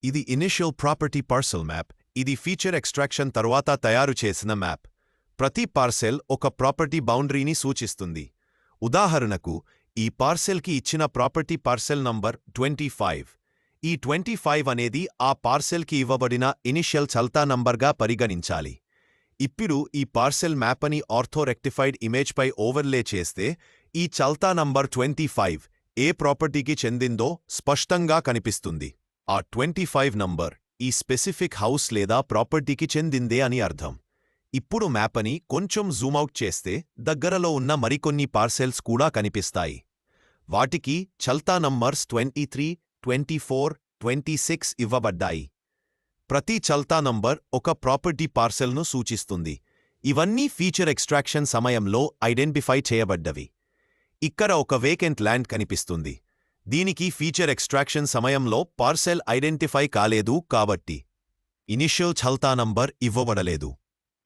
ఇది initial property parcel map. ఇది feature extraction తర్వాత తయారు చేసిన మ్యాప్. ప్రతి పార్సెల్ ఒక ప్రాపర్టీ బౌండరీని సూచిస్తుంది. ఉదాహరణకు, ఈ పార్సెల్కి ఇచ్చిన ప్రాపర్టీ పార్సెల్ నంబర్ 25. ఈ 25 అనేది ఆ పార్సెల్కి ఇవ్వబడిన ఇనిషియల్ చల్తా నంబర్గా పరిగణించాలి. ఇప్పుడు ఈ పార్సెల్ మ్యాప్ని ఆర్థోరెక్టిఫైడ్ ఇమేజ్పై ఓవర్లే చేస్తే ఈ చల్తా నంబర్ 25 ఏ ప్రాపర్టీకి చెందిందో స్పష్టంగా కనిపిస్తుంది. ఆ 25 నంబర్ ఈ స్పెసిఫిక్ హౌస్ లేదా ప్రాపర్టీకి చెందిందే అని అర్థం. ఇప్పుడు మ్యాప్ని కొంచెం జూమౌట్ చేస్తే దగ్గరలో ఉన్న మరికొన్ని పార్సెల్స్ కూడా కనిపిస్తాయి. వాటికి చల్తా నంబర్స్ 23, 24, 26 ఇవ్వబడ్డాయి. ప్రతి చల్తా నంబర్ ఒక ప్రాపర్టీ పార్సెల్ను సూచిస్తుంది. ఇవన్నీ ఫీచర్ ఎక్స్ట్రాక్షన్ సమయంలో ఐడెంటిఫై చేయబడ్డవి. ఇక్కడ ఒక వేకెంట్ ల్యాండ్ కనిపిస్తుంది. దీనికి ఫీచర్ ఎక్స్ట్రాక్షన్ సమయంలో పార్సెల్ ఐడెంటిఫై కాలేదు కాబట్టి ఇనిషియల్ చల్తా నంబర్ ఇవ్వబడలేదు.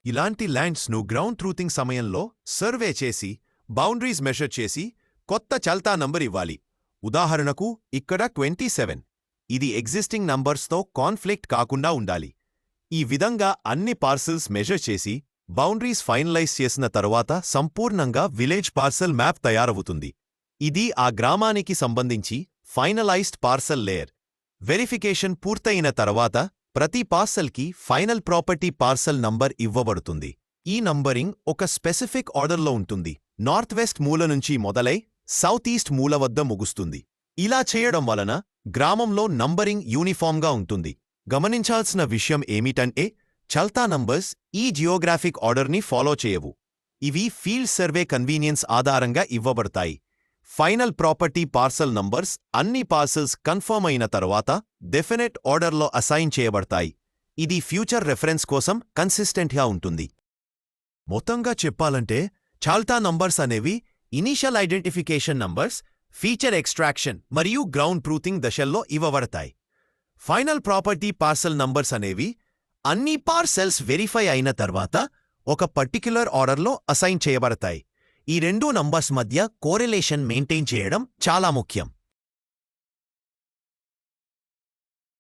ఇలాంటి ల్యాండ్స్ను గ్రౌండ్ ట్రూతింగ్ సమయంలో సర్వే చేసి బౌండరీస్ మెషర్ చేసి కొత్త చల్తా నంబర్ ఇవ్వాలి. ఉదాహరణకు ఇక్కడ 27. ఇది ఎగ్జిస్టింగ్ నంబర్స్తో కాన్ఫ్లిక్ట్ కాకుండా ఉండాలి. ఈ విధంగా అన్ని పార్సెల్స్ మెజర్ చేసి బౌండరీస్ ఫైనలైజ్ చేసిన తరువాత సంపూర్ణంగా విలేజ్ పార్సెల్ మ్యాప్ తయారవుతుంది. ఇది ఆ గ్రామానికి సంబంధించి ఫైనలైజ్డ్ పార్సెల్ లేయర్. వెరిఫికేషన్ పూర్తయిన తర్వాత ప్రతి పార్సెల్కి ఫైనల్ ప్రాపర్టీ పార్సెల్ నంబర్ ఇవ్వబడుతుంది. ఈ నంబరింగ్ ఒక స్పెసిఫిక్ ఆర్డర్లో ఉంటుంది. నార్త్ వెస్ట్ మూల నుంచి మొదలై సౌత్ ఈస్ట్ మూల వద్ద ముగుస్తుంది. ఇలా చేయడం వలన గ్రామంలో నంబరింగ్ యూనిఫామ్గా ఉంటుంది. గమనించాల్సిన విషయం ఏమిటంటే చల్తా నంబర్స్ ఈ జియోగ్రాఫిక్ ఆర్డర్ని ఫాలో చేయవు. ఇవి ఫీల్డ్ సర్వే కన్వీనియన్స్ ఆధారంగా ఇవ్వబడతాయి. ఫైనల్ ప్రాపర్టీ పార్సెల్ నంబర్స్ అన్ని పార్సెల్స్ కన్ఫర్మ్ అయిన తరువాత డెఫినెట్ ఆర్డర్లో అసైన్ చేయబడతాయి. ఇది ఫ్యూచర్ రెఫరెన్స్ కోసం కన్సిస్టెంట్గా ఉంటుంది. మొత్తంగా చెప్పాలంటే చల్తా నంబర్స్ అనేవి initial identification numbers, feature extraction మరియు గ్రౌండ్ ట్రూతింగ్ దశల్లో ఇవ్వబడతాయి. ఫైనల్ ప్రాపర్టీ పార్సెల్ నంబర్స్ అనేవి అన్ని పార్సెల్స్ వెరిఫై అయిన తర్వాత ఒక పర్టిక్యులర్ ఆర్డర్లో అసైన్ చేయబడతాయి. ఈ రెండు నంబర్స్ మధ్య కోరిలేషన్ మెయింటైన్ చేయడం చాలా ముఖ్యం.